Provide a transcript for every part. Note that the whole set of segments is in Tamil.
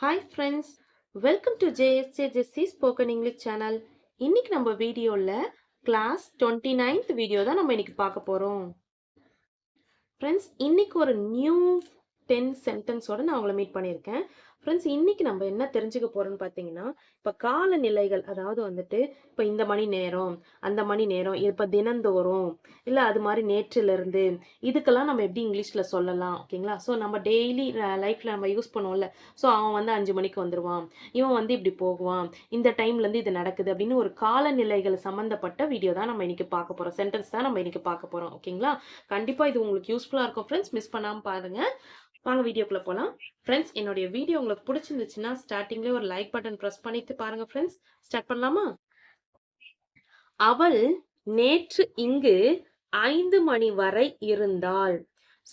Hi friends, welcome to JSJSC Spoken English channel. இன்னைக்கு நம்ம வீடியோல class 29th வீடியோ தான் நம்ம இன்னைக்கு பார்க்க போறோம். Friends, இன்னைக்கு ஒரு நியூ 10 சென்டென்ஸோட நான் உங்களை மீட் பண்ணியிருக்கேன். ஃப்ரெண்ட்ஸ், இன்னைக்கு நம்ம என்ன தெரிஞ்சுக்க போறோம்னு பார்த்தீங்கன்னா, இப்போ காலநிலைகள், அதாவது வந்துட்டு இப்போ இந்த மணி நேரம், அந்த மணி நேரம், இப்போ தினந்தோறும், இல்லை அது மாதிரி நேற்றிலிருந்து, இதுக்கெல்லாம் நம்ம எப்படி இங்கிலீஷ்ல சொல்லலாம், ஓகேங்களா? ஸோ நம்ம டெய்லி லைஃப்ல நம்ம யூஸ் பண்ணுவோம்ல. ஸோ அவன் வந்து 5 மணிக்கு வந்துடுவான், இவன் வந்து இப்படி போகுவான், இந்த டைம்லேருந்து இது நடக்குது அப்படின்னு ஒரு காலநிலைகள் சம்மந்தப்பட்ட வீடியோ தான் நம்ம இன்னைக்கு பார்க்க போறோம். சென்டென்ஸ் தான் நம்ம இன்னைக்கு பார்க்க போறோம், ஓகேங்களா? கண்டிப்பா இது உங்களுக்கு யூஸ்ஃபுல்லா இருக்கும் ஃப்ரெண்ட்ஸ். மிஸ் பண்ணாம பாருங்க. வாங்க வீடியோக்குள்ள போலாம். ஃப்ரெண்ட்ஸ், என்னுடைய வீடியோ உங்களுக்கு பிடிச்சிருந்துச்சுன்னா ஸ்டார்டிங்லேயே ஒரு லைக் பட்டன் ப்ரெஸ் பண்ணிட்டு பாருங்க ஃப்ரெண்ட்ஸ். ஸ்டார்ட் பண்ணலாமா? அவள் நேற்று இங்கு 5 மணி வரை இருந்தாள்.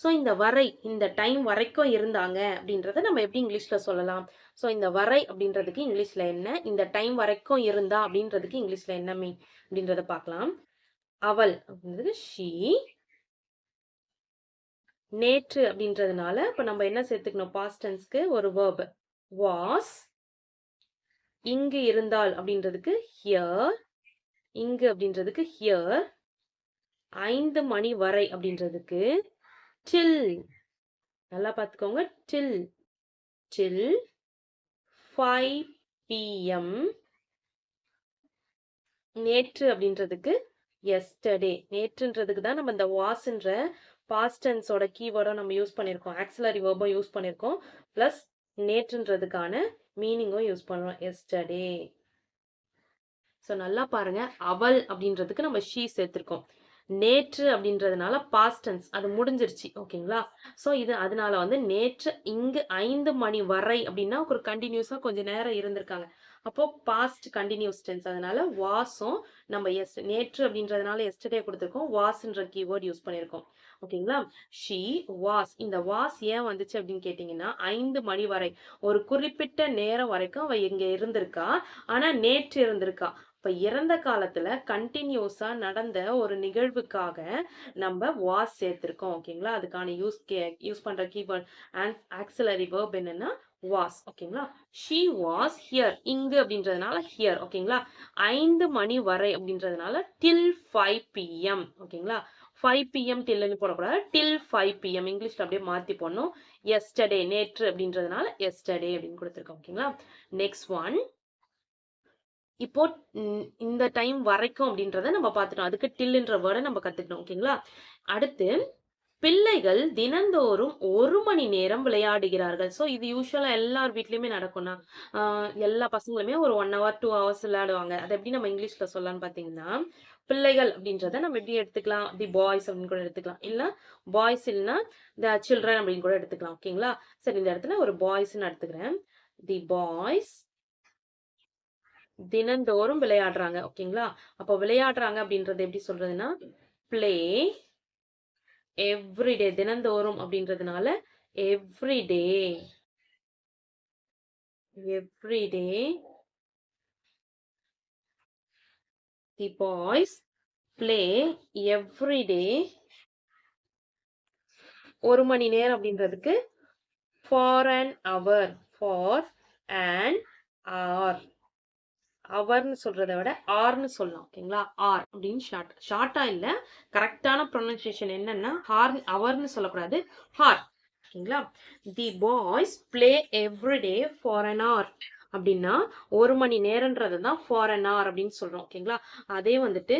ஸோ இந்த வரை, இந்த டைம் வரைக்கும் இருந்தாங்க அப்படின்றத நம்ம எப்படி இங்கிலீஷ்ல சொல்லலாம்? ஸோ இந்த வரை அப்படின்றதுக்கு இங்கிலீஷ்ல என்ன, இந்த டைம் வரைக்கும் இருந்தா அப்படின்றதுக்கு இங்கிலீஷ்ல என்ன மீன் அப்படின்றத பார்க்கலாம். அவள் அப்படின்றது ஷீ, நேற்று அப்படின்றதுனால இப்ப நம்ம என்ன சேர்த்துக்கணும்? பாஸ்ட் டென்ஸ்க்கு ஒரு verb was. இங்கு இருந்தால் அப்படின்றதுக்கு here, இங்கு அப்படின்றதுக்கு here. 5 மணி வரை அப்படின்றதுக்கு till. நல்லா பார்த்துக்கோங்க, till. till 5 PM. நேற்று அப்படின்றதுக்கு yesterday. நேற்றுன்றதுக்கு தான் நம்ம இந்த wasன்ற past tenseோட கீவேர்டை நம்ம யூஸ் பண்ணியிருக்கோம், ஆக்சிலரி வேர்பும் யூஸ் பண்ணியிருக்கோம், பிளஸ் நேற்றுன்றதுக்கான மீனிங்கும் யூஸ் பண்ணுறோம், yesterday. ஸோ நல்லா பாருங்க, அவள் அப்படின்றதுக்கு நம்ம ஷீ சேர்த்திருக்கோம். நேற்று அப்படின்றதுனால பாஸ்ட் டென்ஸ், அது முடிஞ்சிருச்சு, ஓகேங்களா? ஸோ இது அதனால வந்து நேற்று இங்கு 5 மணி வரை அப்படின்னா ஒரு கண்டினியூஸா கொஞ்சம் நேரம் இருந்திருக்காங்க. அப்போ பாஸ்ட் கண்டினியூஸ் டென்ஸ், அதனால வாஸும் நம்ம நேற்று அப்படின்றதுனால எஸ்டர்டே கொடுத்துருக்கோம், வாஸ்ன்ற கீவேர்ட் யூஸ் பண்ணியிருக்கோம், ஓகேங்களா? She was. இந்த வாஸ் ஏன் வந்துச்சு அப்படின்னு கேட்டீங்கன்னா, 5 மணி வரை, ஒரு குறிப்பிட்ட நேரம் வரைக்கும் அவ இங்க இருந்திருக்கா, ஆனா நேற்று இருந்திருக்கா. இப்ப இறந்த காலத்துல கண்டினியூஸா நடந்த ஒரு நிகழ்வுக்காக நம்ம வாஸ் சேர்த்திருக்கோம், ஓகேங்களா? அதுக்கான யூஸ் பண்ற கீவேர்ட் ஆக்சிலரி வேர்ப் என்னன்னா வாஸ், ஓகேங்களா? ஷீ வாஸ் ஹியர், இங்கு அப்படின்றதுனால ஹியர், ஓகேங்களா? 5 மணி வரை அப்படின்றதுனால till 5 PM, ஓகேங்களா? 5 PM டில்னு போடக்கூடாது, till 5 PM இங்கிலீஷ்ல அப்படியே மாத்தி போடணும். yesterday, நேற்று அப்படின்றதுனால yesterday அப்படின்னு கொடுத்துருக்கோம், ஓகேங்களா? நெக்ஸ்ட் ஒன், இப்போ இந்த டைம் வரைக்கும் அப்படின்றத நம்ம பார்த்துட்டோம், அதுக்கு டில்ன்ற வேர்டை நம்ம கத்துக்கணும், ஓகேங்களா? அடுத்து, பிள்ளைகள் தினந்தோறும் 1 மணி நேரம் விளையாடுகிறார்கள். ஸோ இது யூஸ்வலா எல்லார் வீட்லயுமே நடக்கும்னா, எல்லா பசங்களுமே ஒரு 1 hour 2 hours விளையாடுவாங்க. அதை எப்படி நம்ம இங்கிலீஷ்ல சொல்லலாம்னு பார்த்தீங்கன்னா, பிள்ளைகள் அப்படின்றத நம்ம எப்படி எடுத்துக்கலாம்? தி பாய்ஸ் அப்படின்னு கூட எடுத்துக்கலாம், இல்ல பாய்ஸ் இல்லைன்னா த சில்ட்ரன் அப்படின்னு கூட எடுத்துக்கலாம், ஓகேங்களா? சரி, இந்த இடத்துல ஒரு பாய்ஸ்ன்னு எடுத்துக்கிறேன். தி பாய்ஸ் தினந்தோறும் விளையாடுறாங்க, ஓகேங்களா? அப்போ விளையாடுறாங்க அப்படின்றது எப்படி சொல்றதுன்னா, பிளே எவ்ரிடே. தினந்தோறும் அப்படின்றதுனால எவ்ரிடே, எவ்ரிடே தி பாய்ஸ் பிளே எவ்ரிடே. 1 மணி நேரம் அப்படின்றதுக்கு for an hour, for an hour. அவர்னு சொல்றதை விட ஆர்னு சொல்லலாம், ஓகேங்களா? ஆர் அப்படின்னு ஷார்ட்டா இல்ல, கரெக்டான ப்ரொனன்சியேஷன் என்னன்னா அவர்னு சொல்லக்கூடாது, ஹார், ஓகேங்களா? தி boys play everyday for an hour அப்படின்னா 1 மணி நேரம்ன்றது தான் ஃபார் an hour அப்படின்னு சொல்றோம், ஓகேங்களா? அதே வந்துட்டு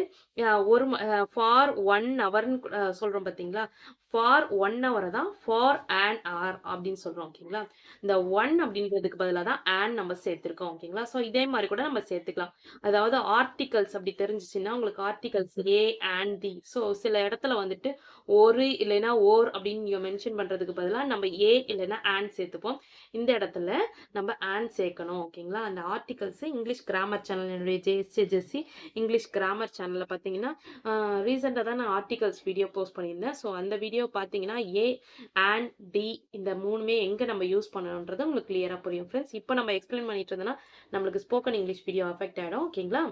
ஃபார் 1 ஹவர்னு சொல்றோம் பாத்தீங்களா? ஃபார் 1 hour தான் ஃபார் an hour அப்படின்னு சொல்றோம், ஓகேங்களா? இந்த 1 அப்படின்றதுக்கு பதிலாக தான் an நம்ம சேர்த்திருக்கோம், ஓகேங்களா? ஸோ இதே மாதிரி கூட நம்ம சேர்த்துக்கலாம். அதாவது ஆர்டிகல்ஸ் அப்படி தெரிஞ்சிச்சுன்னா உங்களுக்கு articles A and the. So சில இடத்துல வந்துட்டு ஒரு இல்லைன்னா ஓர் அப்படின்னு மென்ஷன் பண்றதுக்கு பதிலாக நம்ம ஏ இல்லைன்னா and சேர்த்துப்போம். இந்த இடத்துல நம்ம and சேர்க்கணும், ஓகேங்களா? அந்த ஆர்டிகல்ஸ் இங்கிலீஷ் கிராமர் சேனல், என்னுடைய ஜெஸ்சி இங்கிலீஷ் கிராமர் சேனல்ல பார்த்தீங்கன்னா ரீசெண்டாக தான் நான் ஆர்டிகல்ஸ் வீடியோ போஸ்ட் பண்ணியிருந்தேன். ஸோ அந்த வீடியோ பார்த்தீங்கன்னா ஏ and டி இந்த மூணுமே எங்கே நம்ம யூஸ் பண்ணணுன்றது உங்களுக்கு கிளியராக புரியும் ஃப்ரெண்ட்ஸ். இப்போ நம்ம எக்ஸ்பிளைன் பண்ணிட்டு இருந்தோம்னா நம்மளுக்கு ஸ்போக்கன் இங்கிலீஷ் வீடியோ அஃபெக்ட் ஆகிடும், ஓகேங்களா?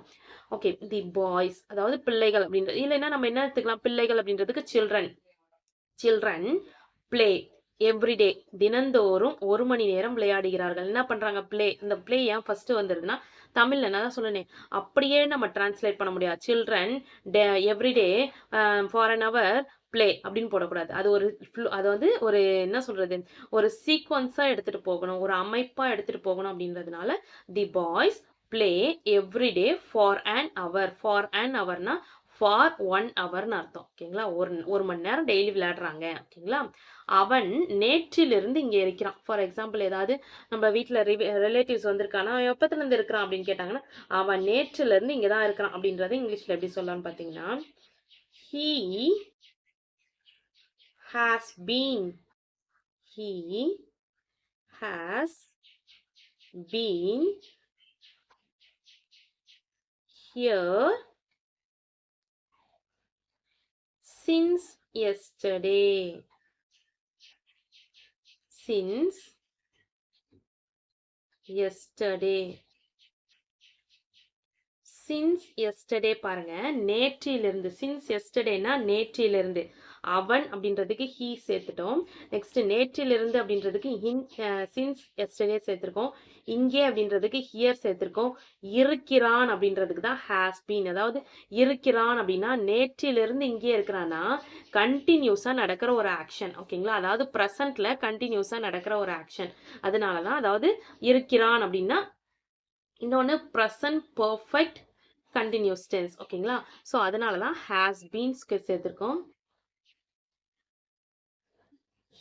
ஓகே, தி பாய்ஸ் அதாவது பிள்ளைகள் அப்படின்றது, இல்லைன்னா நம்ம என்ன எடுத்துக்கலாம்? பிள்ளைகள் அப்படின்றதுக்கு சில்ட்ரன், சில்ட்ரன் பிளே எவ்ரிடே தினந்தோறும் 1 மணி நேரம் விளையாடுகிறார்கள். என்ன பண்றாங்க? ப்ளே. இந்த ப்ளே ஏன் ஃபர்ஸ்ட் வந்துருதுன்னா, தமிழ்ல நான் தான் சொன்னேனே, அப்படியே நம்ம டிரான்ஸ்லேட் பண்ண முடியாது. Children everyday for an hour play அப்படின்னு போடக்கூடாது. அது ஒரு அது வந்து ஒரு என்ன சொல்றது? ஒரு சீக்வன்ஸா எடுத்துட்டு போகணும். ஒரு அமைப்பா எடுத்துட்டு போகணும் அப்படின்றதுனால, the boys play every day for an hour. For an ஹவர்னா ஃபார் 1 ஹவர்னு அர்த்தம். ஓகேங்களா? ஒரு மணி நேரம் டெய்லி விளையாடுறாங்க. ஓகேங்களா? அவன் நேற்றிலிருந்து இங்க இருக்கிறான். ஃபார் எக்ஸாம்பிள் ஏதாவது நம்ம வீட்ல ரிலேட்டிவ்ஸ் வந்திருக்கானா, அவன் எப்பத்துல இருந்து இருக்கிறான் அப்படின்னு கேட்டாங்கன்னா, அவன் நேற்றில இருந்து இங்க தான் இருக்கிறான் அப்படின்றத இங்கிலீஷ்ல எப்படி சொல்லலாம்னு பாத்தீங்கன்னா, he has been. He has been here since yesterday. Since yesterday. Since yesterday பாருங்க, நேற்றிலிருந்து. சின்ஸ் எஸ்டர்டேனா நேற்றிலிருந்து. அவன் அப்படின்றதுக்கு ஹீ சேர்த்துட்டோம். நெக்ஸ்ட் நேற்றிலிருந்து அப்படின்றதுக்கு சின்ஸ் எஸ்டர்டே சேர்த்திருக்கோம். இங்கே அப்படின்றதுக்கு ஹியர் சேர்த்திருக்கோம். இருக்கிறான் அப்படின்றதுக்கு தான் ஹாஸ் பீன். அதாவது இருக்கிறான் அப்படின்னா நேற்றிலிருந்து இங்கே இருக்கிறான்னா கண்டினியூஸா நடக்கிற ஒரு ஆக்ஷன். ஓகேங்களா? அதாவது ப்ரெசன்ட்ல கண்டினியூஸா நடக்கிற ஒரு ஆக்ஷன். அதனாலதான் அதாவது இருக்கிறான் அப்படின்னா இன்னொன்னு ப்ரெசன்ட் பர்ஃபெக்ட் கண்டினியூஸ் டென்ஸ். ஓகேங்களா? ஸோ அதனால தான் ஹேஸ் பீன் சேர்த்திருக்கோம்.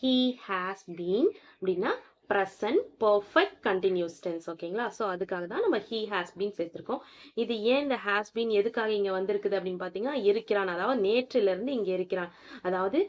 he has been அப்படின்னா present perfect continuous tense. ஓகேங்களா? ஸோ அதுக்காக தான் நம்ம he has been சேர்த்திருக்கோம். இது ஏன் இந்த has been எதுக்காக இங்க வந்திருக்குது அப்படின்னு பார்த்தீங்கன்னா, இருக்கிறான். அதாவது நேற்றிலிருந்து இங்க இருக்கிறான். அதாவது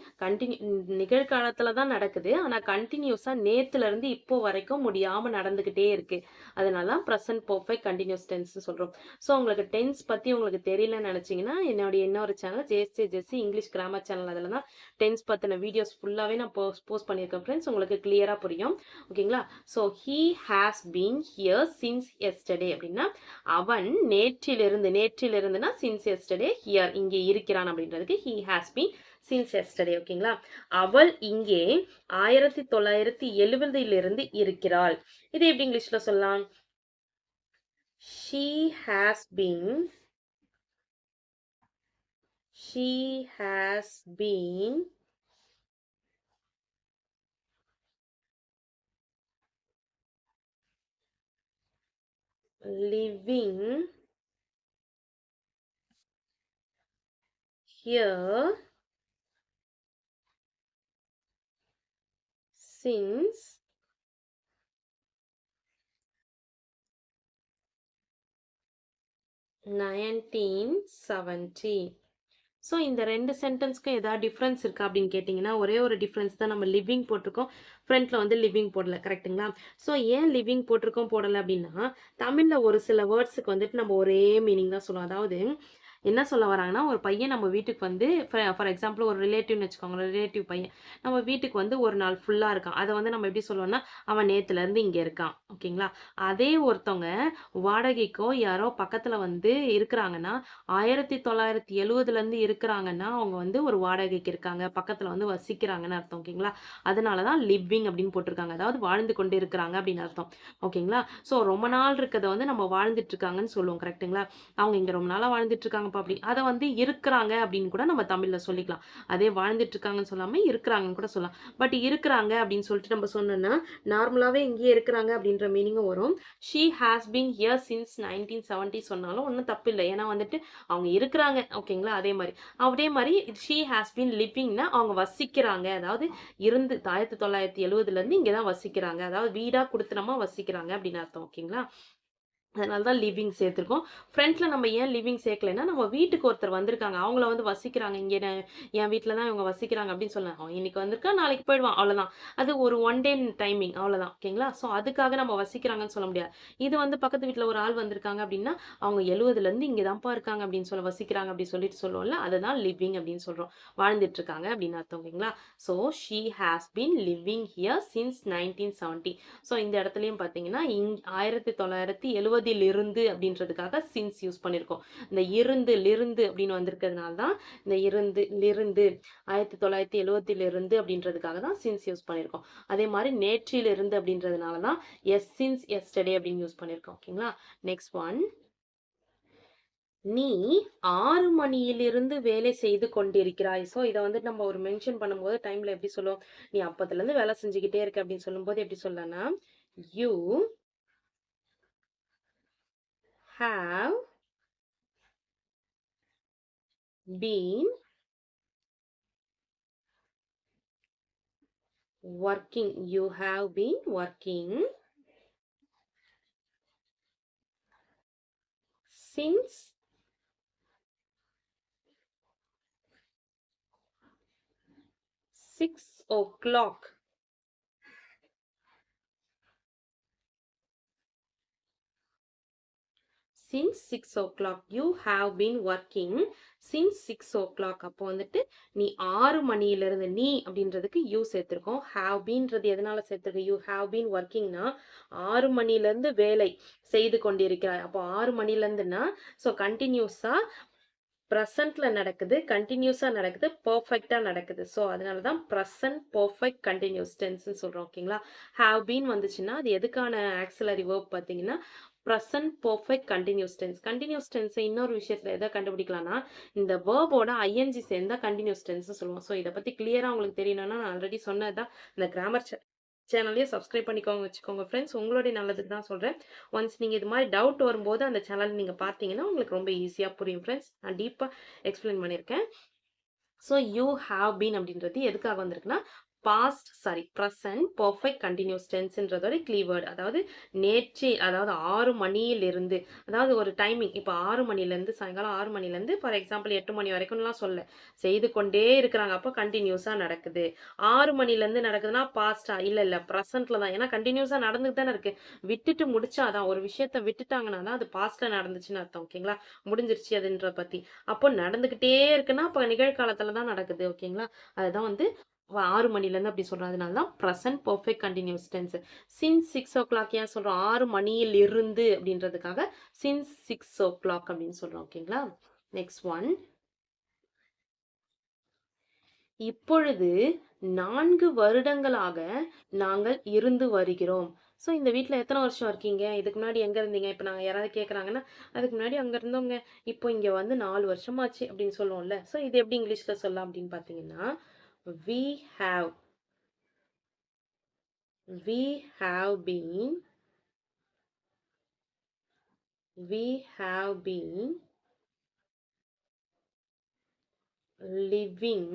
நிகழ்காலத்துல தான் நடக்குது. ஆனா கண்டினியூஸா நேத்துல இருந்து இப்போ வரைக்கும் முடியாம நடந்துகிட்டே இருக்கு. அதனால தான் present perfect continuous tense சொல்றோம். ஸோ உங்களுக்கு டென்ஸ் பத்தி உங்களுக்கு தெரியலன்னு நினைச்சீங்கன்னா, என்னுடைய இன்னொரு சேனல் ஜேசி இங்கிலீஷ் கிராமர் சேனல், அதில் தான் டென்ஸ் பத்தின வீடியோஸ் ஃபுல்லாவே நான் போஸ்ட் பண்ணியிருக்கேன் ஃப்ரெண்ட்ஸ். உங்களுக்கு கிளியரா புரியும். ஓகேங்களா? So he has been here since yesterday அப்படின்னா அவன் நேற்றிலிருந்துனா since yesterday here இங்கே இருக்கிறான் அப்படின்றதுக்கு he has been since yesterday. ஓகேங்களா? அவள் இங்கே 1970 இருக்கிறாள். இது எப்படி இங்கிலீஷ்ல சொல்லலாம்? she has been living here since 1970. So இந்த ரெண்டு சென்டென்ஸ்க்கும் ஏதாவது டிஃப்ரென்ஸ் இருக்கா அப்படின்னு கேட்டிங்கன்னா, ஒரே ஒரு டிஃப்ரென்ஸ் தான். நம்ம லிவிங் போட்டிருக்கோம், ஃப்ரண்ட்ல வந்து லிவிங் போடல. கரெக்ட்டுங்களா? ஸோ ஏன் லிவிங் போட்டிருக்கோம் போடலை அப்படின்னா, தமிழ்ல ஒரு சில வேர்ட்ஸுக்கு வந்துட்டு நம்ம ஒரே மீனிங் தான் சொல்லுவோம். அதாவது என்ன சொல்ல வராங்கன்னா, ஒரு பையன் நம்ம வீட்டுக்கு வந்து ஃபார் எக்ஸாம்பிள் ஒரு ரிலேட்டிவ்னு வச்சுக்கோங்க. ரிலேட்டிவ் பையன் நம்ம வீட்டுக்கு வந்து ஒரு நாள் ஃபுல்லா இருக்கான். அதை வந்து நம்ம எப்படி சொல்லுவோம்னா, அவன் நேத்துல இருந்து இங்க இருக்கான். ஓகேங்களா? அதே ஒருத்தவங்க வாடகைக்கோ யாரோ பக்கத்துல வந்து இருக்கிறாங்கன்னா, 1970 இருந்து இருக்கிறாங்கன்னா அவங்க வந்து ஒரு வாடகைக்கு இருக்காங்க, பக்கத்துல வந்து வசிக்கிறாங்கன்னு அர்த்தம். ஓகேங்களா? அதனாலதான் லிவிங் அப்படின்னு போட்டிருக்காங்க. அதாவது வாழ்ந்து கொண்டு இருக்கிறாங்க அப்படின்னு அர்த்தம். ஓகேங்களா? ஸோ ரொம்ப நாள் இருக்கிறத வந்து நம்ம வாழ்ந்துட்டு இருக்காங்கன்னு சொல்லுவோம். கரெக்ட்டுங்களா? அவங்க இங்க ரொம்ப நாளா வாழ்ந்துட்டு இருக்காங்க அப்படி அதை வந்து இருக்கிறாங்க அப்படின்னு கூட நம்ம தமிழ்ல சொல்லிக்கலாம். அதே வாழ்ந்துட்டு இருக்காங்கன்னு சொல்லாம இருக்கிறாங்கன்னு கூட சொல்லலாம். பட் இருக்கிறாங்க அப்படின்னு சொல்லிட்டு நம்ம சொன்னோம்னா நார்மலாவே இங்கேயே இருக்கிறாங்க அப்படின்ற மீனிங்கும் வரும். she has been here since 1970 சொன்னாலும் ஒன்றும் தப்பு இல்லை. ஏன்னா வந்துட்டு அவங்க இருக்கிறாங்க. ஓகேங்களா? அதே மாதிரி she has been livingனா அவங்க வசிக்கிறாங்க. அதாவது இருந்து 1970 இருந்து இங்கதான் வசிக்கிறாங்க. அதாவது வீடா குடுத்தனமா வசிக்கிறாங்க அப்படின்னு அர்த்தம். ஓகேங்களா? அதனால தான் லிவிங் சேர்த்திருக்கோம். ஃப்ரண்ட்ல நம்ம ஏன் லிவிங் சேர்க்கலைன்னா, நம்ம வீட்டுக்கு ஒருத்தர் வந்திருக்காங்க, அவங்கள வந்து வசிக்கிறாங்க, இங்கே என் வீட்டில் தான் இவங்க வசிக்கிறாங்க அப்படின்னு சொல்லலாம். அவன் இன்னைக்கு வந்திருக்கா, நாளைக்கு போயிடுவான், அவ்வளோதான். அது ஒரு ஒன் டே டைமிங், அவ்வளோதான். ஓகேங்களா? ஸோ அதுக்காக நம்ம வசிக்கிறாங்கன்னு சொல்ல முடியாது. இது வந்து பக்கத்து வீட்டில் ஒரு ஆள் வந்திருக்காங்க அப்படின்னா, அவங்க 70 இங்கே தான்ப்பா இருக்காங்க அப்படின்னு சொல்ல வசிக்கிறாங்க அப்படின்னு சொல்லிட்டு சொல்லுவோம்ல, அதுதான் லிவிங் அப்படின்னு சொல்றோம். வாழ்ந்துட்டு இருக்காங்க அப்படின்னு அர்த்தம். ஓகேங்களா? So she has been living here since 1970. So இந்த இடத்துலையும் பார்த்தீங்கன்னா 1970 1970 அப்படின்றதுக்காக சின்ஸ் யூஸ் பண்ணியிருக்கோம். இந்த லிருந்து அப்படின்னு வந்திருக்கிறதுனால தான் இந்த லிருந்து 1970 அப்படின்றதுக்காக தான் சின்ஸ் யூஸ் பண்ணியிருக்கோம். அதே மாதிரி நேற்றிலிருந்து அப்படின்றதுனால தான் சின்ஸ் எஸ்டர்டே அப்படின்னு யூஸ் பண்ணியிருக்கோம். ஓகேங்களா? நெக்ஸ்ட் ஒன், நீ 6 மணியிலிருந்து வேலை செய்து கொண்டிருக்கிறாய். ஸோ இதை வந்து நம்ம ஒரு மென்ஷன் பண்ணும்போது டைம்ல எப்படி சொல்லுவோம்? நீ அப்பத்துல இருந்து வேலை செஞ்சுக்கிட்டே இருக்க அப்படின்னு சொல்லும்போது எப்படி சொல்லலாம்னா, you have been working. You have been working since 6 o'clock. Since 6 o'clock. You have been working since 6 o'clock. அப்போ வந்துட்டு நீ 6 மணியிலிருந்து, நீ அப்படின்றதுக்கு யூ சேர்த்திருக்கோம். have beenன்றது எதனால சேர்த்திருக்க? you have been workingனா 6 மணியிலிருந்து வேலை செய்து கொண்டிருக்கிறாய். அப்போ 6 மணியிலிருந்துன்னா ஸோ கண்டினியூஸா ப்ரெசன்ட்ல நடக்குது, கண்டினியூஸா நடக்குது, பர்ஃபெக்டா நடக்குது. ஸோ அதனால தான் ப்ரெசன்ட் பர்ஃபெக்ட் கண்டினியூஸ் டென்ஸ்ன்னு சொல்றோம். ஓகேங்களா? ஹாவ் பீன் வந்துச்சுன்னா அது எதுக்கான ஆக்சிலரி வேர்ப் பார்த்தீங்கன்னா present perfect continuous tense. Continuous டென்ஸை இன்னொரு விஷயத்துல எதை கண்டுபிடிக்கலாம்னா இந்த வேர்போட ஐஎன்ஜி சேர்ந்தா கண்டினியூஸ் டென்ஸ் சொல்லுவோம். ஸோ இதை பத்தி கிளியரா உங்களுக்கு தெரியணும்னா நான் ஆல்ரெடி சொன்னதுதான் இந்த கிராமர் சேனலையும் சப்ஸ்கிரைப் பண்ணிக்கோங்க வச்சுக்கோங்க ஃப்ரெண்ட்ஸ். உங்களுடைய நல்லதுக்கு தான் சொல்கிறேன். ஒன்ஸ் நீங்கள் இது மாதிரி டவுட் வரும்போது அந்த சேனல் நீங்கள் பார்த்தீங்கன்னா உங்களுக்கு ரொம்ப ஈஸியாக புரியும் ஃப்ரெண்ட்ஸ். நான் டீப்பாக எக்ஸ்பிளைன் பண்ணியிருக்கேன். ஸோ யூ ஹாவ் பீன் அப்படின்றது எதுக்காக வந்திருக்குன்னா ப்ரெசன்ட் பர்ஃபெக்ட் கண்டினியூஸ் டென்ஸ்ன்றதோட கீவேர்டு. அதாவது நேற்று, அதாவது 6 மணியிலிருந்து, அதாவது ஒரு டைமிங். இப்போ 6 மணிலேருந்து சாயங்காலம் 6 மணிலேருந்து ஃபார் எக்ஸாம்பிள் 8 மணி வரைக்கும்லாம் சொல்ல செய்து கொண்டே இருக்கிறாங்க. அப்போ கண்டினியூஸாக நடக்குது. 6 மணிலேருந்து நடக்குதுன்னா பாஸ்டா? இல்லை ப்ரெசன்ட்ல தான். ஏன்னா கண்டினியூஸாக நடந்துட்டு தானே இருக்கு. விட்டுட்டு முடிச்சாதான், ஒரு விஷயத்த விட்டுட்டாங்கன்னா தான் அது பாஸ்ட்ல நடந்துச்சுன்னு அர்த்தம். ஓகேங்களா? முடிஞ்சிருச்சு அதுன்ற பத்தி. அப்போ நடந்துகிட்டே இருக்குன்னா அப்போ நிகழ்காலத்துல தான் நடக்குது. ஓகேங்களா? அதுதான் வந்து 6 மணிலேருந்து அப்படி சொல்றோம். அதனால தான் present perfect continuous tense. Since 6 o'clock ஏன் சொல்றோம்? 6 மணியில் இருந்து அப்படின்றதுக்காக சின்ஸ் 6 o'clock அப்படின்னு சொல்றோம். ஓகேங்களா? நெக்ஸ்ட் ஒன், இப்பொழுது 4 வருடங்களாக நாங்கள் இருந்து வருகிறோம். ஸோ இந்த வீட்டில் எத்தனை வருஷம் இருக்கீங்க? இதுக்கு முன்னாடி எங்க இருந்தீங்க? இப்போ நாங்கள் யாராவது கேட்குறாங்கன்னா அதுக்கு முன்னாடி அங்கே இருந்தவங்க, இப்போ இங்கே வந்து 4 வருஷமாச்சு அப்படின்னு சொல்லுவோம்ல. ஸோ இது எப்படி இங்கிலீஷ்ல சொல்லலாம் அப்படின்னு பார்த்தீங்கன்னா, we have been living.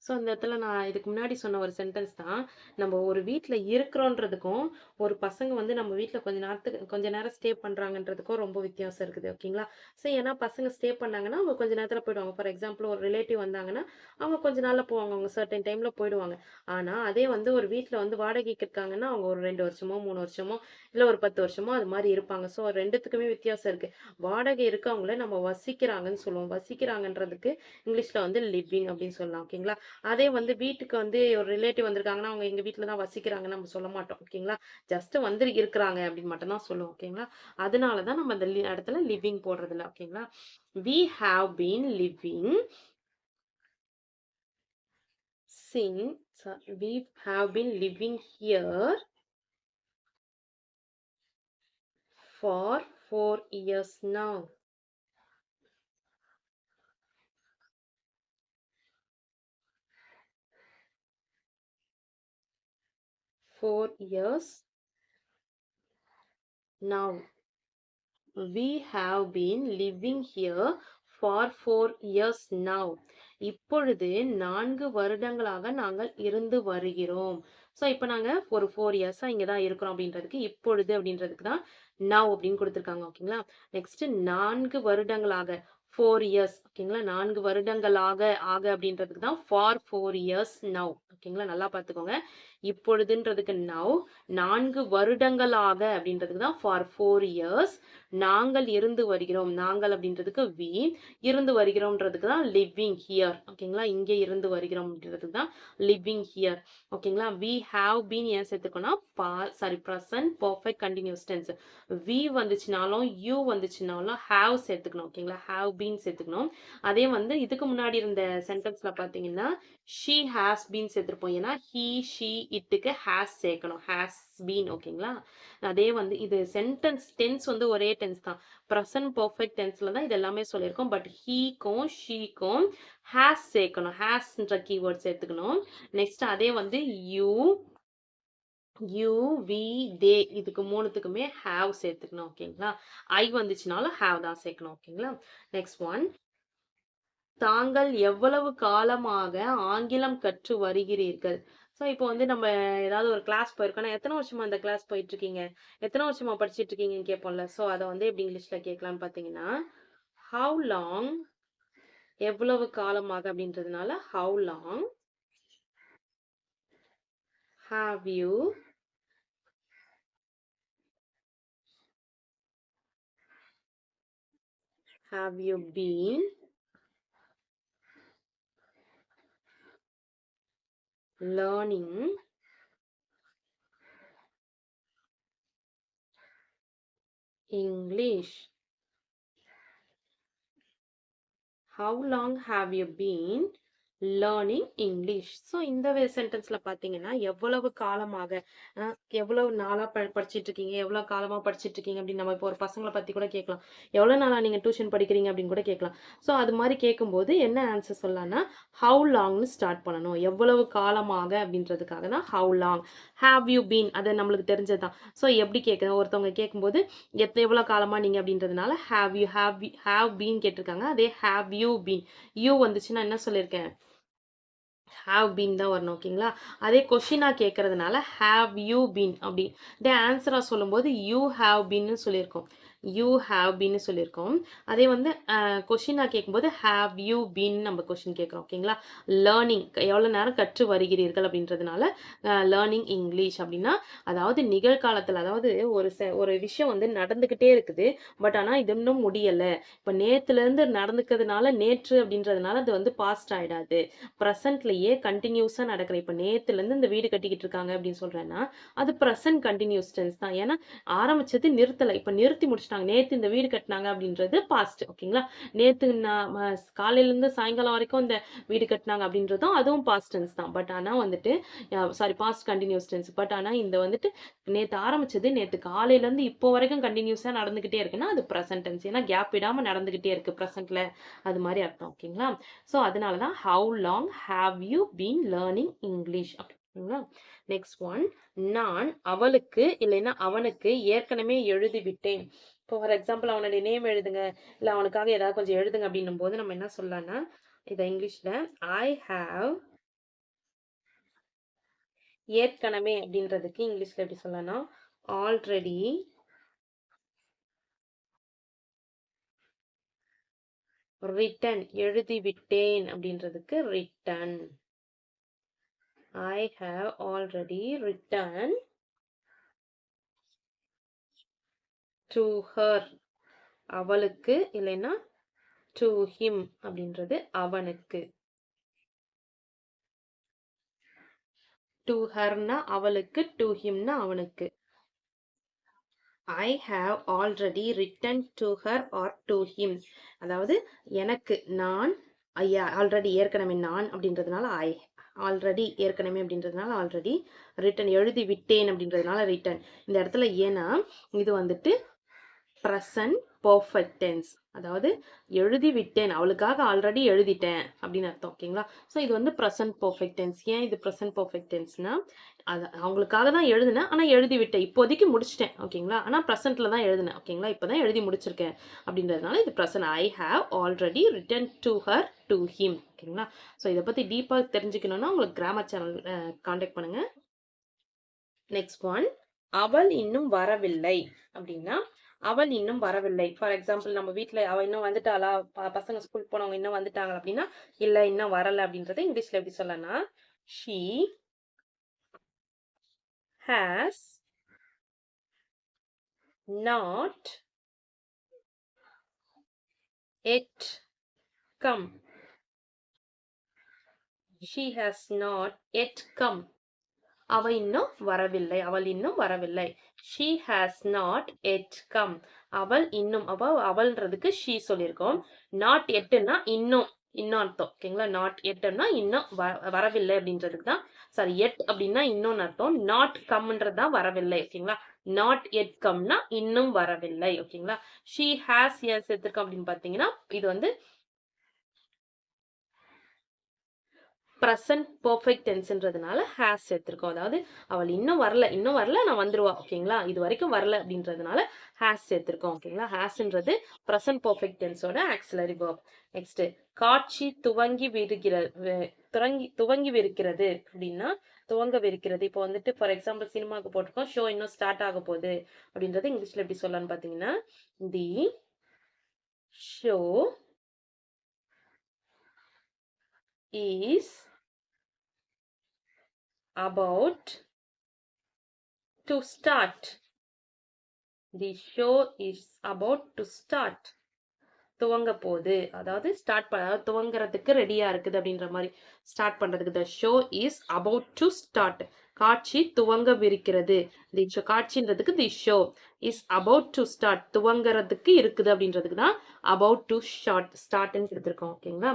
So அந்த இடத்துல நான் இதுக்கு முன்னாடி சொன்ன ஒரு சென்டென்ஸ் தான். நம்ம ஒரு வீட்டில் இருக்கிறோன்றதுக்கும் ஒரு பசங்க வந்து நம்ம வீட்டில் கொஞ்ச நேரம் ஸ்டே பண்ணுறாங்கன்றதுக்கும் ரொம்ப வித்தியாசம் இருக்குது. ஓகேங்களா? ஸோ ஏன்னா பசங்க ஸ்டே பண்ணாங்கன்னா அவங்க கொஞ்ச நேரத்தில் போயிடுவாங்க. ஃபார் எக்ஸாம்பிள் ஒரு ரிலேட்டிவ் வந்தாங்கன்னா அவங்க கொஞ்ச நாளில் போவாங்க, அவங்க சர்டன் டைமில் போயிடுவாங்க. ஆனால் அதே வந்து ஒரு வீட்டில் வந்து வாடகைக்கு இருக்காங்கன்னா அவங்க ஒரு 2 வருஷமோ 3 வருஷமோ இல்லை ஒரு 10 வருஷமோ அது மாதிரி இருப்பாங்க. ஸோ ரெண்டுத்துக்குமே வித்தியாசம் இருக்குது. வாடகை இருக்கவங்கள நம்ம வசிக்கிறாங்கன்னு சொல்லுவோம். வசிக்கிறாங்கன்றதுக்கு இங்கிலீஷில் வந்து லிவிங் அப்படின்னு சொல்லலாம். ஓகேங்களா? அதே வந்து வீட்டுக்கு வந்து ஒரு ரிலேட்டிவ் வந்திருக்காங்கன்னா அவங்க எங்க வீட்டில் தான் வசிக்கிறாங்கன்னு நம்ம சொல்ல மாட்டோம். ஓகேங்களா? ஜஸ்ட் வந்து இருக்கிறாங்க அப்படின்னு மட்டும் தான் சொல்லுவோம். ஓகேங்களா? அதனால தான் நம்ம அந்த இடத்துல லிவிங் போடுறதில்ல. ஓகேங்களா? we have been living here for 4 years now. 4 years now. We have been living here for 4 years now. இப்பொழுது 4 வருடங்களாக நாங்கள் இருந்து வருகிறோம். ஸோ இப்போ நாங்கள் ஒரு 4 இயர்ஸாக இங்கே தான் இருக்கிறோம் அப்படின்றதுக்கு இப்பொழுது அப்படின்றதுக்கு தான் now அப்படின்னு கொடுத்துருக்காங்க. ஓகேங்களா? நெக்ஸ்ட் 4 வருடங்களாக 4 இயர்ஸ். ஓகேங்களா? 4 வருடங்களாக அப்படின்றதுக்கு தான் for 4 years now. ஓகேங்களா? நல்லா பார்த்துக்கோங்க. இப்பொழுதுன்றதுக்கு now, 4 வருடங்களாக அப்படின்றதுக்கு தான் for 4 years, நாங்கள் இருந்து வருகிறோம், நாங்கள் அப்படின்றதுக்கு we, இருந்து வருகிறோம்ன்றதுக்கு தான் living here, ஓகேங்களா, இங்கே இருந்து வருகிறோம் அப்படின்றதுக்கு தான் living here, ஓகேங்களா. we have been ஏன் சேர்த்துக்கோனா present perfect continuous tense, we வந்துச்சுனாலும் you வந்துச்சுனாலும் have சேர்த்துக்கணும், ஓகேங்களா, have been சேர்த்துக்கணும். அதே வந்து இதுக்கு முன்னாடி இருந்த சென்டென்ஸ்ல பாத்தீங்கன்னா she has been சேர்த்திருப்போம், ஏன்னா he she itக்கு has சேர்க்கணும், has been, ஓகேங்களா. அதே வந்து இது சென்டென்ஸ் டென்ஸ் வந்து ஒரே டென்ஸ் தான், present perfect tenseல தான் இது எல்லாமே சொல்லியிருக்கோம். பட் ஹீக்கும் ஷீக்கும் has சேர்க்கணும், hasன்ற கீவேர்ட் சேர்த்துக்கணும். நெக்ஸ்ட் அதே வந்து you, we, they இதுக்கு மூணுத்துக்குமே have சேர்த்துக்கணும், ஓகேங்களா. I வந்துச்சுனாலும் have தான் சேர்க்கணும், ஓகேங்களா. நெக்ஸ்ட் ஒன், தாங்கள் எவ்வளவு காலமாக ஆங்கிலம் கற்று வருகிறீர்கள். ஸோ இப்போ வந்து நம்ம ஏதாவது ஒரு கிளாஸ் போயிருக்கோம்னா எத்தனை வருஷமா அந்த கிளாஸ் போயிட்டு இருக்கீங்க, எத்தனை வருஷமா படிச்சுட்டு இருக்கீங்கன்னு கேட்போம்ல. ஸோ அதை வந்து எப்படி இங்கிலீஷ்ல கேட்கலாம்னு பார்த்தீங்கன்னா ஹவு லாங், எவ்வளவு காலமாக அப்படின்றதுனால how long have you been learning English. How long have you been learning English? So இந்த சென்டென்ஸ்ல பாத்தீங்கன்னா எவ்வளவு காலமாக, எவ்வளவு நாளா படிச்சிட்டு இருக்கீங்க, எவ்வளவு காலமா படிச்சிட்டு இருக்கீங்க அப்படின்னு நம்ம இப்போ ஒரு பசங்களை பத்தி கூட கேட்கலாம், எவ்வளவு நாளா நீங்க டியூஷன் படிக்கிறீங்க அப்படின்னு கூட கேட்கலாம். ஸோ அது மாதிரி கேட்கும்போது என்ன ஆன்சர் சொல்லலாம்னா ஹவு லாங்னு ஸ்டார்ட் பண்ணணும், எவ்வளவு காலமாக அப்படின்றதுக்காக தான் how long. Have you been அது நம்மளுக்கு தெரிஞ்சதுதான். ஸோ எப்படி கேட்குறது, ஒருத்தவங்க கேட்கும்போது எவ்வளவு காலமா நீங்க அப்படின்றதுனால ஹாவ் பீன் கேட்டிருக்காங்க. அதே ஹாவ் யூ பீன், யூ வந்துச்சுன்னா என்ன சொல்லியிருக்கேன், have been தான் வரணும், ஓகேங்களா. அதே கொஷினா கேட்கறதுனால have you been அப்படி. இதே ஆன்சரா சொல்லும்போது you have been சொல்லியிருக்கோம், you have been சொல்லியிருக்கோம். அதே வந்து கொஷினா கேட்கும்போது have you been நம்ம கொஷின் கேட்குறோம், ஓகேங்களா. லேர்னிங் எவ்வளோ நேரம் கற்று வருகிறீர்கள் அப்படின்றதுனால லேர்னிங் இங்கிலீஷ் அப்படின்னா அதாவது நிகழ்காலத்தில், அதாவது ஒரு விஷயம் வந்து நடந்துக்கிட்டே இருக்குது, பட் ஆனால் இது இன்னும் முடியலை. இப்போ நேற்றுலேருந்து நடந்துக்கிறதுனால நேற்று அப்படின்றதுனால அது வந்து பாஸ்ட் ஆகிடாது, ப்ரெசன்ட்லேயே கண்டினியூஸாக நடக்கிற. இப்போ நேற்றுலேருந்து இந்த வீடு கட்டிக்கிட்டு இருக்காங்க அப்படின்னு சொல்கிறேன்னா அது ப்ரெசன்ட் கண்டினியூஸ் டென்ஸ் தான், ஏன்னா ஆரம்பிச்சது நிறுத்தலை, இப்போ நிறுத்தி முடிச்சிட்டாங்க. நேற்று இந்த வீடு கட்டினாங்க அப்படின்றது பாஸ்ட், ஓகேங்களா. நேற்று காலையிலேருந்து சாயங்காலம் வரைக்கும் இந்த வீடு கட்டினாங்க அப்படின்றதும் அதுவும் பாஸ்ட் டென்ஸ் தான். பட் ஆனால் வந்துட்டு பாஸ்ட் கண்டினியூஸ் டென்ஸ். பட் ஆனால் இந்த வந்துட்டு நேற்று ஆரம்பிச்சது நேற்று காலையிலேருந்து இப்போ வரைக்கும் கண்டினியூஸாக நடந்துக்கிட்டே இருக்குன்னா அது ப்ரெசன்ட் டென்ஸ், ஏன்னா கேப் விடாமல் நடந்துக்கிட்டே இருக்கு ப்ரெசென்ட்ல, அது மாதிரி அர்த்தம், ஓகேங்களா. ஸோ அதனால தான் how long have you been learning English அப்படிங்களா. நெக்ஸ்ட் ஒன், நான் அவளுக்கு இல்லைன்னா அவனுக்கு ஏற்கனவே எழுதிவிட்டேன். இப்போ ஃபார் எக்ஸாம்பிள் அவனுடைய நேம் எழுதுங்க, இல்லை அவனுக்காக ஏதாவது கொஞ்சம் எழுதுங்க அப்படின்னும் போது நம்ம என்ன சொல்லலாம்னா இதை இங்கிலீஷ்ல ஐ ஹாவ், ஏற்கனவே அப்படின்றதுக்கு இங்கிலீஷ்ல எப்படி சொல்லலாம், ஆல்ரெடி ரிட்டன், எழுதிவிட்டேன் அப்படின்றதுக்கு return. I have already written to her, அவளுக்கு இல்லைன்னா to him அப்படின்றது அவனுக்கு. to herனா அவளுக்கு, to himனா அவனுக்கு. I have already written to her or to him, அதாவது எனக்கு, நான், ஆல்ரெடி ஏற்கனவே, நான் அப்படின்றதுனால I, ஆல்ரெடி ஏற்கனவே அப்படின்றதுனால ஆல்ரெடி, ரிட்டன் எழுதி விட்டேன் அப்படின்றதுனால ரிட்டன். இந்த இடத்துல ஏன்னா இது வந்துட்டு ப்ரெசன்ட் பர்ஃபெக்ட் டென்ஸ், அதாவது எழுதி விட்டேன், அவளுக்காக ஆல்ரெடி எழுதிட்டேன் அப்படின்னு அர்த்தம், ஓகேங்களா. ஸோ இது வந்து ப்ரெசன்ட் பர்ஃபெக்ட் டென்ஸ். ஏன் இது ப்ரெசன்ட் பர்ஃபெக்ட் டென்ஸ்னா அது அவங்களுக்காக தான் எழுதினேன், ஆனால் எழுதி விட்டேன், இப்போதைக்கு முடிச்சிட்டேன், ஓகேங்களா. ஆனால் ப்ரெசென்ட்ல தான் எழுதினேன், ஓகேங்களா, இப்போ தான் எழுதி முடிச்சிருக்கேன் அப்படின்றதுனால இது present. I have already written to her to him, ஓகேங்களா. ஸோ இதை பற்றி டீப்பாக தெரிஞ்சுக்கணும்னா உங்களுக்கு கிராமர் சேனல் கான்டாக்ட் பண்ணுங்க. நெக்ஸ்ட் ஒன், அவள் இன்னும் வரவில்லை அப்படின்னா அவள் இன்னும் வரவில்லை. ஃபார் எக்ஸாம்பிள் நம்ம வீட்டில் அவள் இன்னும் வந்துட்டாளா, பசங்க ஸ்கூல் போனவங்க இன்னும் வந்துட்டாங்க அப்படின்னா இல்லை இன்னும் வரலை அப்படின்றத இங்கிலீஷ்ல எப்படி சொல்லனா she has not yet come. She has not yet come. அவள் இன்னும் வரவில்லை. அவள் இன்னும் வரவில்லை. She has not yet come. அவள் இன்னும் அவள்ன்றதுக்கு she சொல்லியிருக்கோம். not yetனா இன்னும் இன்னும் அர்த்தம். ஓகேங்களா? not yetனா இன்னும் வரவில்லை அப்படின்றதுக்கு தான். சாரி yet அப்படின்னா இன்னும் அர்த்தம். not comeன்றது தான் வரவில்லை. ஓகேங்களா? not yet comeனா இன்னும் வரவில்லை. ஓகேங்களா? she has ஏன் சேர்த்திருக்கோம் அப்படின்னு பார்த்தீங்கன்னா இது வந்து present perfect tenseன்றதுனால has சேர்த்திருக்கோம். அதாவது அவள் இன்னும் வரல நான் வந்துருவா. ஓகேங்களா? இது வரைக்கும் வரல அப்படின்றதுனால has சேர்த்திருக்கோம். ஓகேங்களா? hasன்றது present perfect tenseோட auxiliary verb. Next காட்சி துவங்கிவிருக்கிறது அப்படின்னா துவங்கவிருக்கிறது. இப்போ வந்துட்டு ஃபார் எக்ஸாம்பிள் சினிமாவுக்கு போட்டிருக்கோம். ஷோ இன்னும் ஸ்டார்ட் ஆக போகுது அப்படின்றது இங்கிலீஷ்ல எப்படி சொல்லலாம்னு பார்த்தீங்கன்னா the show is about to start. The show is about to start. துவங்க போகுது. அதாவது ஸ்டார்ட் துவங்குறதுக்கு ரெடியா இருக்குது அப்படின்ற மாதிரி ஸ்டார்ட் பண்றதுக்கு the show is about to start. காட்சி துவங்கவிருக்கிறது. காட்சின்றதுக்கு the show is about to start. துவங்குறதுக்கு இருக்குது அப்படின்றதுக்கு தான் about to startன்னு கொடுத்துருக்கோம். ஓகேங்களா?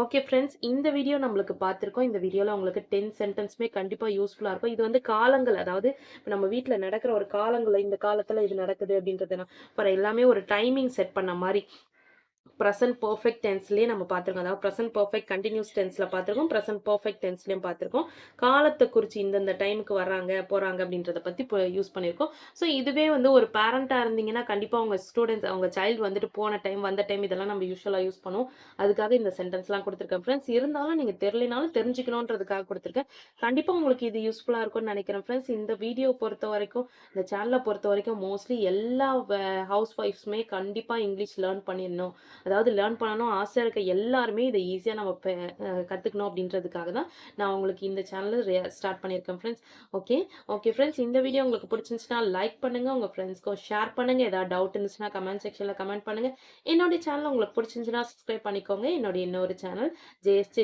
ஓகே ஃப்ரெண்ட்ஸ், இந்த வீடியோ நம்மளுக்கு பார்த்துருக்கோம். இந்த வீடியோல உங்களுக்கு 10 சென்டென்ஸுமே கண்டிப்பா யூஸ்ஃபுல்லா இருக்கும். இது வந்து காலங்கள், அதாவது நம்ம வீட்டுல நடக்கிற ஒரு காலங்களை இந்த காலத்துல இது நடக்குது அப்படின்றது எல்லாமே ஒரு டைமிங் செட் பண்ண மாதிரி present perfect tenseலயே நம்ம பார்த்திருக்கோம். அதாவது present perfect continuous tenseல பார்த்திருக்கோம், present perfect tenseலயும் பார்த்திருக்கோம். காலத்தை குறிச்சு இந்த டைமுக்கு வர்றாங்க போறாங்க அப்படின்றத பத்தி யூஸ் பண்ணியிருக்கோம். ஸோ இதுவே வந்து ஒரு பேரண்டா இருந்தீங்கன்னா கண்டிப்பா உங்க ஸ்டூடெண்ட்ஸ் அவங்க சைல்டு வந்துட்டு போன டைம் வந்த டைம் இதெல்லாம் நம்ம யூஸ்வலா யூஸ் பண்ணுவோம். அதுக்காக இந்த சென்டென்ஸ்லாம் கொடுத்துருக்கேன் ஃப்ரெண்ட்ஸ். இருந்தாலும் நீங்க தெரியலனாலும் தெரிஞ்சுக்கணுன்றதுக்காக கொடுத்துருக்கேன். கண்டிப்பா உங்களுக்கு இது யூஸ்ஃபுல்லா இருக்கும்னு நினைக்கிறேன் ஃப்ரெண்ட்ஸ். இந்த வீடியோ பொறுத்த வரைக்கும், இந்த சேனலை பொறுத்த வரைக்கும் மோஸ்ட்லி எல்லா ஹவுஸ் ஒய்ஃப்ஸுமே கண்டிப்பா இங்கிலீஷ் லேர்ன் பண்ணிடணும், அதாவது லேர்ன் பண்ணணும் ஆசை இருக்க எல்லாருமே இதை ஈஸியாக நம்ம கற்றுக்கணும் அப்படின்றதுக்காக தான் நான் உங்களுக்கு இந்த சேனலை ஸ்டார்ட் பண்ணியிருக்கேன் ஃப்ரெண்ட்ஸ். ஓகே ஃப்ரெண்ட்ஸ், இந்த வீடியோ உங்களுக்கு பிடிச்சிருந்துச்சுன்னா லைக் பண்ணுங்கள், உங்கள் ஃப்ரெண்ட்ஸ்க்கும் ஷேர் பண்ணுங்கள். ஏதாவது டவுட் இருந்துச்சுன்னா கமெண்ட் செக்ஷனில் கமெண்ட் பண்ணுங்கள். என்னுடைய சேனல் உங்களுக்கு பிடிச்சிருந்துச்சுன்னா சப்ஸ்கிரைப் பண்ணிக்கோங்க. என்னுடைய இன்னொரு சேனல்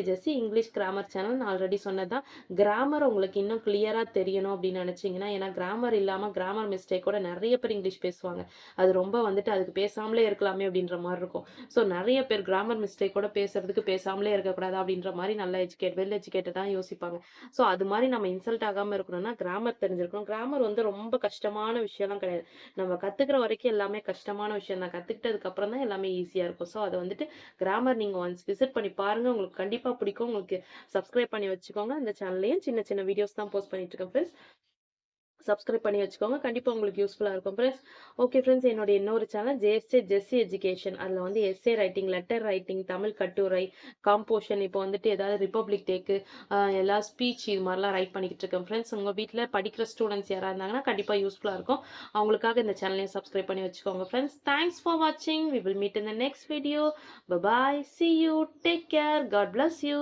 ஜெஸ்ஸி இங்கிலீஷ் கிராமர் சேனல். நான் ஆல்ரெடி சொன்னதான், கிராமர் உங்களுக்கு இன்னும் கிளியராக தெரியணும் அப்படின்னு நினச்சிங்கன்னா, ஏன்னா கிராமர் இல்லாமல் கிராமர் மிஸ்டேக்கோட நிறைய பேர் இங்கிலீஷ் பேசுவாங்க. அது ரொம்ப வந்துட்டு அதுக்கு பேசாமலே இருக்கலாமே அப்படின்ற மாதிரி இருக்கும். ஸோ நிறைய பேர் கிராமர் மிஸ்டேக்கோட பேசுறதுக்கு பேசாமலே இருக்கக்கூடாது அப்படின்ற மாதிரி நல்ல வெல் எஜுகேட்டடாக யோசிப்பாங்க. ஸோ அது மாதிரி நம்ம இன்சல்ட் ஆகாமல் இருக்கணும்னா கிராமர் தெரிஞ்சிருக்கணும். கிராமர் வந்து ரொம்ப கஷ்டமான விஷயம்லாம் கிடையாது. நம்ம கற்றுக்கிற வரைக்கும் எல்லாமே கஷ்டமான விஷயம் தான். கற்றுக்கிட்டதுக்கு அப்புறம் தான் எல்லாமே ஈஸியாக இருக்கும். ஸோ அதை வந்துட்டு கிராமர் நீங்கள் ஒன்ஸ் விசிட் பண்ணி பாருங்கள், உங்களுக்கு கண்டிப்பாக பிடிக்கும். உங்களுக்கு சப்ஸ்கிரைப் பண்ணி வச்சுக்கோங்க. இந்த சேனல்லையும் சின்ன சின்ன வீடியோஸ் தான் போஸ்ட் பண்ணிட்டு இருக்கேன் ஃப்ரெண்ட்ஸ். சப்ஸ்கிரைப் பண்ணி வச்சுக்கோங்க, கண்டிப்பாக உங்களுக்கு யூஸ்ஃபுல்லாக இருக்கும் ஃப்ரெண்ட்ஸ். ஓகே ஃப்ரெண்ட்ஸ், என்னோட இன்னொரு சேனல் ஜெஸ்ஸி எஜுகேஷன். அதில் வந்து S A writing, letter writing, Tamil கட்டுரை, காம்போஷன், இப்போ வந்துட்டு ஏதாவது ரிப்பப்ளிக் டேக்கு எல்லா ஸ்பீச் இது மாதிரிலாம் ரைட் பண்ணிக்கிட்டு இருக்கேன் ஃப்ரெண்ட்ஸ். உங்கள் வீட்டில் படிக்கிற ஸ்டூடெண்ட்ஸ் யாராக இருந்தாங்கன்னா கண்டிப்பாக யூஸ்ஃபுல்லாக இருக்கும். அவங்களுக்காக இந்த சேனலையும் சப்ஸ்கிரைப் பண்ணி வச்சுக்கோங்க ஃப்ரெண்ட்ஸ். தேங்க்ஸ் ஃபார் வாட்சிங். We will meet in the next video. Bye bye, see you, take care, God bless you.